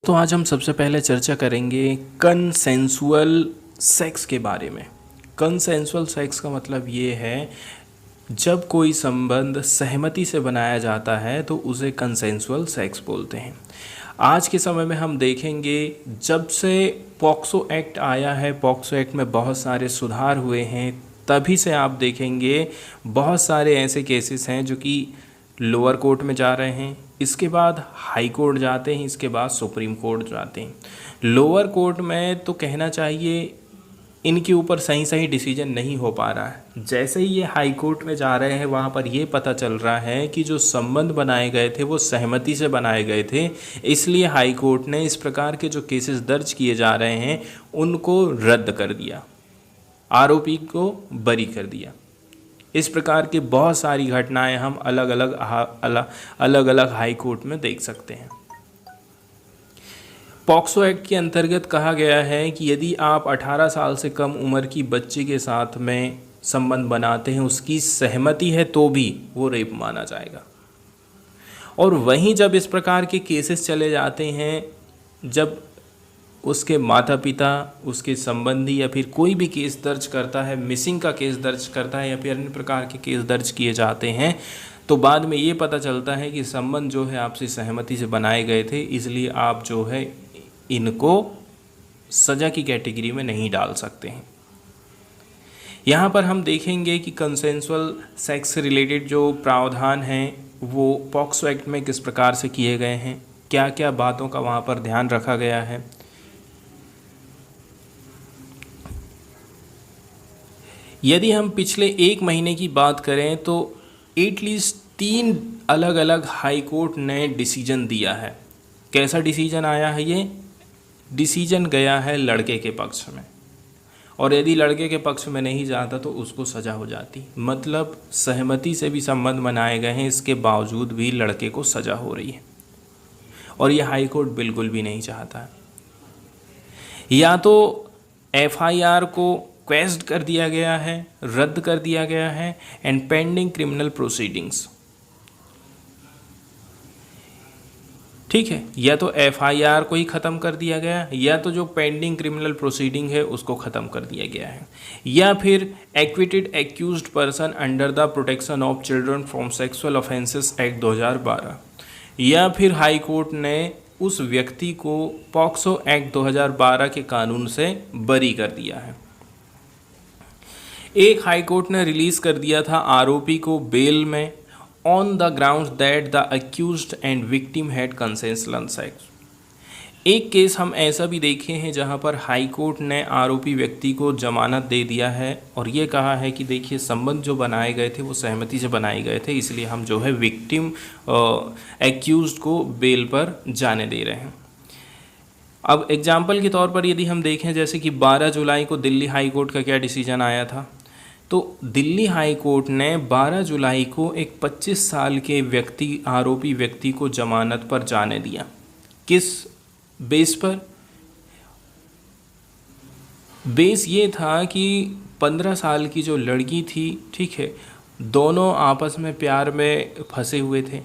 तो आज हम सबसे पहले चर्चा करेंगे कंसेंसुअल सेक्स के बारे में। कंसेंसुअल सेक्स का मतलब ये है जब कोई संबंध सहमति से बनाया जाता है तो उसे कंसेंसुअल सेक्स बोलते हैं। आज के समय में हम देखेंगे जब से पॉक्सो एक्ट आया है, पॉक्सो एक्ट में बहुत सारे सुधार हुए हैं, तभी से आप देखेंगे बहुत सारे ऐसे केसेस हैं जो कि लोअर कोर्ट में जा रहे हैं, इसके बाद हाई कोर्ट जाते हैं, इसके बाद सुप्रीम कोर्ट जाते हैं। लोअर कोर्ट में तो कहना चाहिए इनके ऊपर सही सही डिसीजन नहीं हो पा रहा है। जैसे ही ये हाई कोर्ट में जा रहे हैं वहाँ पर ये पता चल रहा है कि जो संबंध बनाए गए थे वो सहमति से बनाए गए थे, इसलिए हाई कोर्ट ने इस प्रकार के जो केसेस दर्ज किए जा रहे हैं उनको रद्द कर दिया, आरोपी को बरी कर दिया। इस प्रकार की बहुत सारी घटनाएं हम अलग अलग हाई कोर्ट में देख सकते हैं। पॉक्सो एक्ट के अंतर्गत कहा गया है कि यदि आप 18 साल से कम उम्र की बच्ची के साथ में संबंध बनाते हैं, उसकी सहमति है तो भी वो रेप माना जाएगा। और वहीं जब इस प्रकार के केसेस चले जाते हैं, जब उसके माता पिता, उसके संबंधी या फिर कोई भी केस दर्ज करता है, मिसिंग का केस दर्ज करता है या फिर अन्य प्रकार के केस दर्ज किए जाते हैं, तो बाद में ये पता चलता है कि संबंध जो है आपसे सहमति से बनाए गए थे, इसलिए आप जो है इनको सज़ा की कैटेगरी में नहीं डाल सकते हैं। यहाँ पर हम देखेंगे कि कंसेंसुअल सेक्स से रिलेटेड जो प्रावधान हैं वो पॉक्सो एक्ट में किस प्रकार से किए गए हैं, क्या क्या बातों का वहाँ पर ध्यान रखा गया है। यदि हम पिछले एक महीने की बात करें तो एटलीस्ट 3 अलग अलग हाई कोर्ट ने डिसीजन दिया है। कैसा डिसीजन आया है? ये डिसीजन गया है लड़के के पक्ष में, और यदि लड़के के पक्ष में नहीं जाता तो उसको सज़ा हो जाती। मतलब सहमति से भी संबंध बनाए गए हैं, इसके बावजूद भी लड़के को सज़ा हो रही है, और ये हाई कोर्ट बिल्कुल भी नहीं चाहता है। या तो एफआईआर को क्वेश्चन कर दिया गया है, रद्द कर दिया गया है, एंड पेंडिंग क्रिमिनल प्रोसीडिंग्स, ठीक है, या तो एफआईआर को ही ख़त्म कर दिया गया, या तो जो पेंडिंग क्रिमिनल प्रोसीडिंग है उसको ख़त्म कर दिया गया है, या फिर acquitted accused person under the protection of children from sexual offences act 2012, या फिर हाई कोर्ट ने उस व्यक्ति को पॉक्सो एक्ट 2012 के कानून से बरी कर दिया है। एक हाई कोर्ट ने रिलीज़ कर दिया था आरोपी को बेल में on the grounds that the accused and victim had consensual sex. एक केस हम ऐसा भी देखे हैं जहां पर हाई कोर्ट ने आरोपी व्यक्ति को जमानत दे दिया है और ये कहा है कि देखिए संबंध जो बनाए गए थे वो सहमति से बनाए गए थे, इसलिए हम जो है विक्टिम एक्यूज्ड को बेल पर जाने दे रहे हैं। अब एग्जाम्पल के तौर पर यदि हम देखें, जैसे कि 12 जुलाई को दिल्ली हाई कोर्ट का क्या डिसीजन आया था, तो दिल्ली हाई कोर्ट ने 12 जुलाई को एक 25 साल के व्यक्ति, आरोपी व्यक्ति को जमानत पर जाने दिया। किस बेस पर? बेस ये था कि 15 साल की जो लड़की थी, ठीक है, दोनों आपस में प्यार में फंसे हुए थे,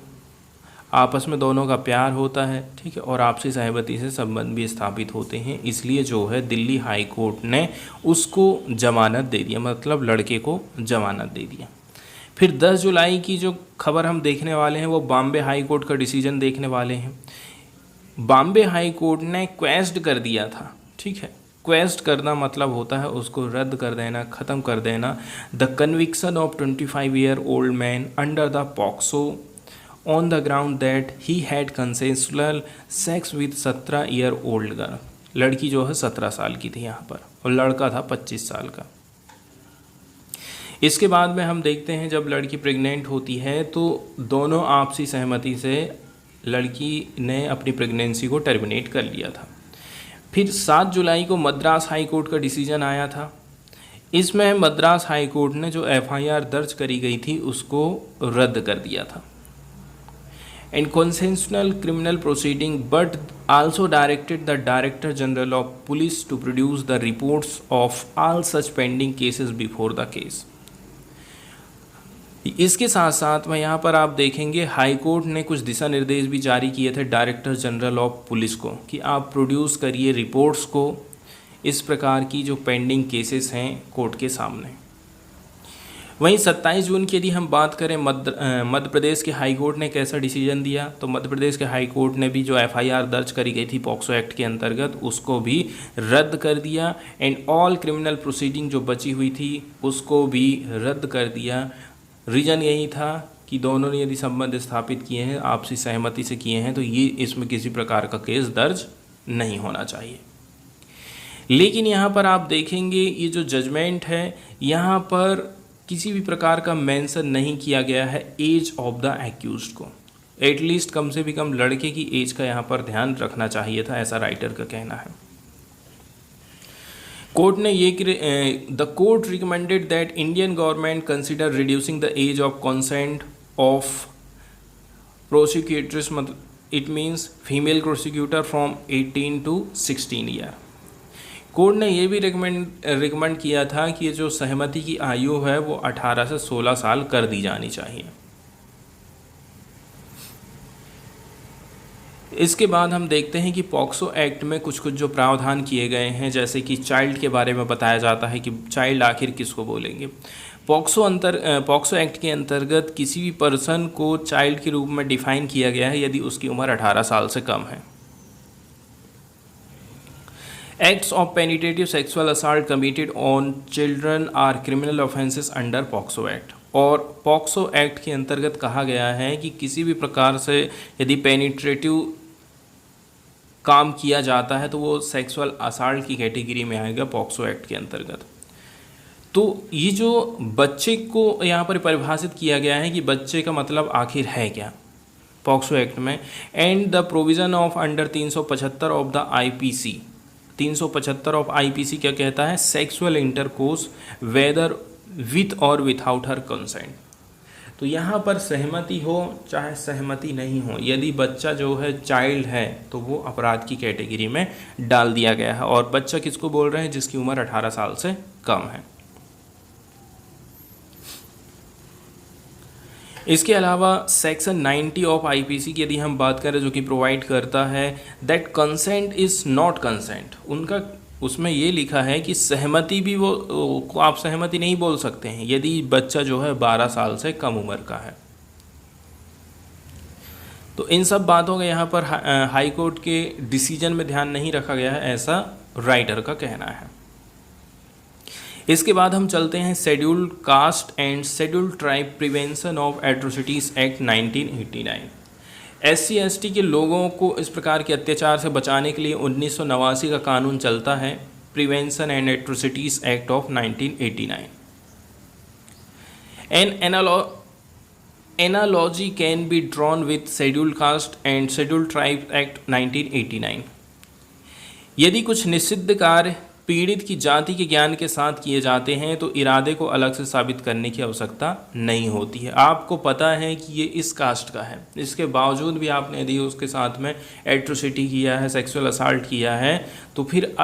आपस में दोनों का प्यार होता है, ठीक है, और आपसी सहमति से संबंध भी स्थापित होते हैं, इसलिए जो है दिल्ली हाई कोर्ट ने उसको जमानत दे दिया, मतलब लड़के को जमानत दे दिया। फिर 10 जुलाई की जो खबर हम देखने वाले हैं वो बॉम्बे हाई कोर्ट का डिसीजन देखने वाले हैं। बॉम्बे हाई कोर्ट ने क्वेश्चन कर दिया था, ठीक है, क्वेश्चन करना मतलब होता है उसको रद्द कर देना, ख़त्म कर देना। The conviction of 25 year old man under the POCSO on the ground that he had consensual sex with 17 year old girl। लड़की जो है 17 साल की थी यहाँ पर, और लड़का था 25 साल का। इसके बाद में हम देखते हैं जब लड़की प्रेग्नेंट होती है तो दोनों आपसी सहमति से लड़की ने अपनी प्रेगनेंसी को टर्मिनेट कर लिया था। फिर 7 जुलाई को मद्रास हाई कोर्ट का डिसीजन आया था। इसमें मद्रास हाई कोर्ट ने जो एफआईआर दर्ज करी गई थी उसको रद्द कर दिया था। and consensual criminal proceeding, but also directed the Director General of Police to produce the reports of all such pending cases before the case। इसके साथ साथ में यहाँ पर आप देखेंगे हाई कोर्ट ने कुछ दिशा निर्देश भी जारी किए थे डायरेक्टर जनरल ऑफ पुलिस को कि आप प्रोड्यूस करिए रिपोर्ट्स को इस प्रकार की जो पेंडिंग केसेस हैं कोर्ट के सामने। वहीं 27 जून की यदि हम बात करें मध्य प्रदेश के हाई कोर्ट ने कैसा डिसीजन दिया, तो मध्य प्रदेश के हाई कोर्ट ने भी जो एफआईआर दर्ज करी गई थी पॉक्सो एक्ट के अंतर्गत उसको भी रद्द कर दिया एंड ऑल क्रिमिनल प्रोसीडिंग जो बची हुई थी उसको भी रद्द कर दिया। रीज़न यही था कि दोनों ने यदि संबंध स्थापित किए हैं, आपसी सहमति से किए हैं, तो ये इसमें किसी प्रकार का केस दर्ज नहीं होना चाहिए। लेकिन यहाँ पर आप देखेंगे ये जो जजमेंट है यहाँ पर किसी भी प्रकार का मेंशन नहीं किया गया है एज ऑफ द एक्यूज्ड को। एटलीस्ट कम से भी कम लड़के की एज का यहाँ पर ध्यान रखना चाहिए था, ऐसा राइटर का कहना है। कोर्ट ने the court recommended that Indian government consider reducing the age of consent of prosecutors, मतलब it means female prosecutor from 18 to 16 year. Court ने ये भी रिकमेंड किया था कि ये जो सहमति की आयु है वो 18 से 16 साल कर दी जानी चाहिए। इसके बाद हम देखते हैं कि पॉक्सो एक्ट में कुछ कुछ जो प्रावधान किए गए हैं, जैसे कि चाइल्ड के बारे में बताया जाता है कि चाइल्ड आखिर किसको बोलेंगे। पॉक्सो एक्ट के अंतर्गत किसी भी पर्सन को चाइल्ड के रूप में डिफाइन किया गया है यदि उसकी उम्र 18 साल से कम है। Acts of penetrative sexual assault committed on children are criminal offenses under POCSO Act। और पॉक्सो एक्ट के अंतर्गत कहा गया है कि किसी भी प्रकार से यदि पेनिट्रेटिव काम किया जाता है तो वो सेक्सुअल असाल्ट की कैटेगरी में आएगा पॉक्सो एक्ट के अंतर्गत। तो ये जो बच्चे को यहाँ पर परिभाषित किया गया है कि बच्चे का मतलब आखिर है क्या पॉक्सो एक्ट में। And the provision of under 375 of the IPC, 375 of IPC क्या कहता है, सेक्सुअल इंटरकोर्स वेदर विथ और विथआउट हर कंसेंट। तो यहाँ पर सहमति हो चाहे सहमति नहीं हो, यदि बच्चा जो है चाइल्ड है तो वो अपराध की कैटेगरी में डाल दिया गया है। और बच्चा किसको बोल रहे हैं, जिसकी उम्र 18 साल से कम है। इसके अलावा सेक्शन 90 ऑफ आईपीसी की यदि हम बात करें जो कि प्रोवाइड करता है that consent is not consent, उनका उसमें ये लिखा है कि सहमति भी वो को आप सहमति नहीं बोल सकते हैं यदि बच्चा जो है 12 साल से कम उम्र का है। तो इन सब बातों का यहाँ पर हाई कोर्ट के डिसीजन में ध्यान नहीं रखा गया है, ऐसा राइटर का कहना है। इसके बाद हम चलते हैं scheduled caste and scheduled tribe prevention of atrocities act 1989। SC/ST के लोगों को इस प्रकार के अत्याचार से बचाने के लिए 1989 का कानून चलता है, prevention and atrocities act of 1989। N analogy can be drawn with scheduled caste and scheduled tribe act 1989। यदि कुछ निषिद्ध कार्य पीड़ित की जाति के ज्ञान के साथ किए जाते हैं तो इरादे को अलग से साबित करने की आवश्यकता नहीं होती है। आपको पता है कि ये इस कास्ट का है, इसके बावजूद भी आपने यदि उसके साथ में एट्रोसिटी किया है, सेक्सुअल असाल्ट किया है, तो फिर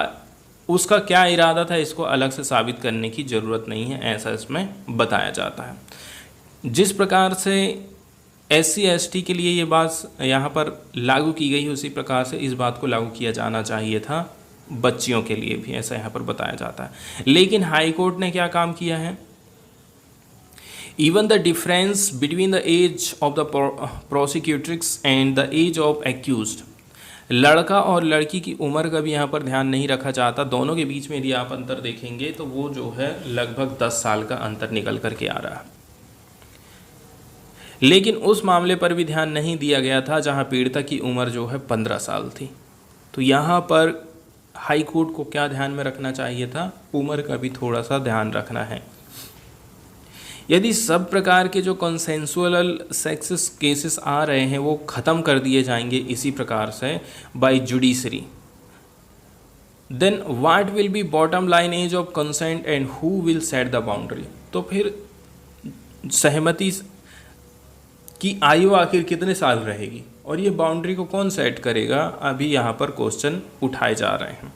उसका क्या इरादा था इसको अलग से साबित करने की ज़रूरत नहीं है, ऐसा इसमें बताया जाता है। जिस प्रकार से SC/ST के लिए ये बात यहाँ पर लागू की गई उसी प्रकार से इस बात को लागू किया जाना चाहिए था बच्चियों के लिए भी, ऐसा यहाँ पर बताया जाता है। लेकिन हाई कोर्ट ने क्या काम किया है, even the difference between the age of the prosecutrix and the age of accused, लड़का और लड़की की उम्र का भी यहाँ पर ध्यान नहीं रखा जाता। दोनों के बीच में यदि आप अंतर देखेंगे तो वो जो है लगभग 10 साल का अंतर निकल करके आ रहा है। लेकिन उस मामले पर भी ध्यान नहीं दिया गया था जहाँ पीड़िता की उम्र जो है 15 साल थी। तो यहाँ पर हाई कोर्ट को क्या ध्यान में रखना चाहिए था, उम्र का भी थोड़ा सा ध्यान रखना है। यदि सब प्रकार के जो कंसेंसुअल सेक्स केसेस आ रहे हैं वो ख़त्म कर दिए जाएंगे इसी प्रकार से by judiciary, then what will be bottom line age of consent and who will set the boundary. तो फिर सहमति की आयु आखिर कितने साल रहेगी और ये बाउंड्री को कौन सेट करेगा, अभी यहाँ पर क्वेश्चन उठाए जा रहे हैं।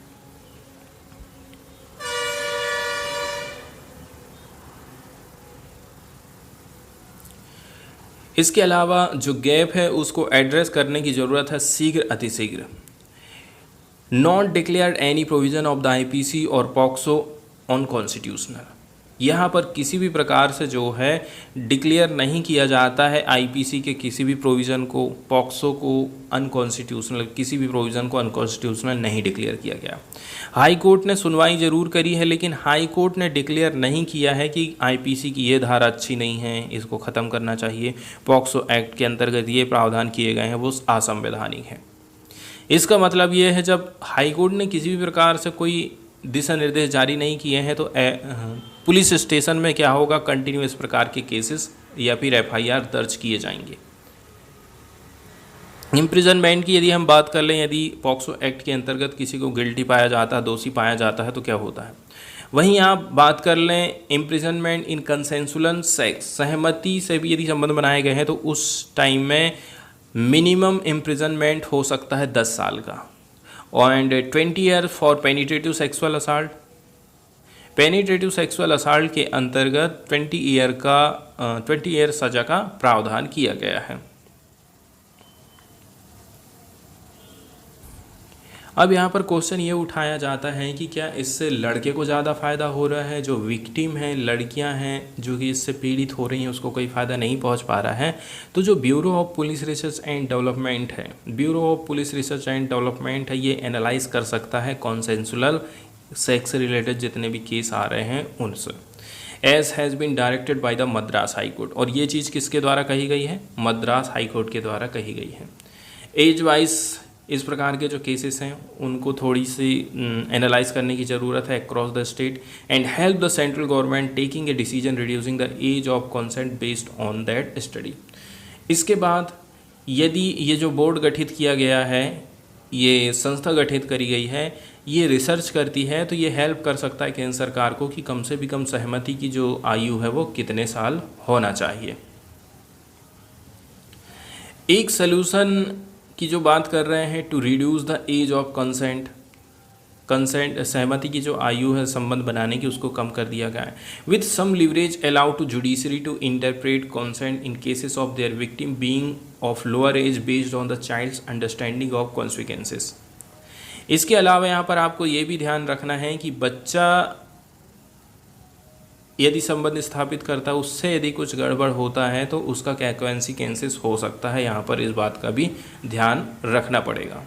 इसके अलावा जो गैप है उसको एड्रेस करने की ज़रूरत है शीघ्र अतिशीघ्र। Not declared any provision of the IPC और पॉक्सो अनकॉन्स्टिट्यूशनल। यहाँ पर किसी भी प्रकार से जो है डिक्लेयर नहीं किया जाता है आईपीसी के किसी भी प्रोविज़न को, पॉक्सो को अनकॉन्स्टिट्यूशनल, किसी भी प्रोविज़न को अनकॉन्स्टिट्यूशनल नहीं डिक्लेयर किया गया। हाई कोर्ट ने सुनवाई ज़रूर करी है, लेकिन हाई कोर्ट ने डिक्लेयर नहीं किया है कि आईपीसी की ये धारा अच्छी नहीं है, इसको ख़त्म करना चाहिए, पॉक्सो एक्ट के अंतर्गत ये प्रावधान किए गए हैं वो असंवैधानिक है। इसका मतलब ये है जब हाई कोर्ट ने किसी भी प्रकार से कोई दिशा निर्देश जारी नहीं किए हैं तो पुलिस स्टेशन में क्या होगा, कंटिन्यू इस प्रकार के केसेस या फिर एफआईआर दर्ज किए जाएंगे। इम्प्रिजनमेंट की यदि हम बात कर लें, यदि पॉक्सो एक्ट के अंतर्गत किसी को गिल्टी पाया जाता है, दोषी पाया जाता है तो क्या होता है। वहीं आप बात कर लें इम्प्रिजनमेंट इन कंसेंसुअल सेक्स, सहमति से भी यदि संबंध बनाए गए हैं तो उस टाइम में मिनिमम इम्प्रिजनमेंट हो सकता है 10 साल का। And 20 year for penetrative sexual assault, penetrative sexual assault के अंतर्गत 20 ईयर सजा का प्रावधान किया गया है। अब यहाँ पर क्वेश्चन ये उठाया जाता है कि क्या इससे लड़के को ज़्यादा फ़ायदा हो रहा है, जो विक्टिम हैं, लड़कियाँ हैं जो कि इससे पीड़ित हो रही हैं, उसको कोई फ़ायदा नहीं पहुँच पा रहा है। तो जो bureau of police research and development है, bureau of police research and development है, ये एनालाइज कर सकता है कॉन्सेंसुअल सेक्स से रिलेटेड जितने भी केस आ रहे हैं उनसे। As has been directed by the Madras high court, और ये चीज़ किसके द्वारा कही गई है, मद्रास हाई कोर्ट के द्वारा कही गई है। एज वाइज इस प्रकार के जो केसेस हैं उनको थोड़ी सी एनालाइज करने की ज़रूरत है across the state, and help the central government taking a decision reducing the age of consent based on that study. इसके बाद यदि ये जो बोर्ड गठित किया गया है, ये संस्था गठित करी गई है, ये रिसर्च करती है, तो ये हेल्प कर सकता है केंद्र सरकार को कि कम से भी कम सहमति की जो आयु है वो कितने साल होना चाहिए। एक सलूशन की जो बात कर रहे हैं, to reduce the age of consent, सहमति की जो आयु है संबंध बनाने की उसको कम कर दिया गया है। With some leverage allow to judiciary to interpret consent in cases of their victim being of lower age based on the child's understanding of consequences. इसके अलावा यहाँ पर आपको ये भी ध्यान रखना है कि बच्चा यदि संबंध स्थापित करता है, उससे यदि कुछ गड़बड़ होता है तो उसका क्या कॉन्सिक्वेंसेस हो सकता है, यहाँ पर इस बात का भी ध्यान रखना पड़ेगा।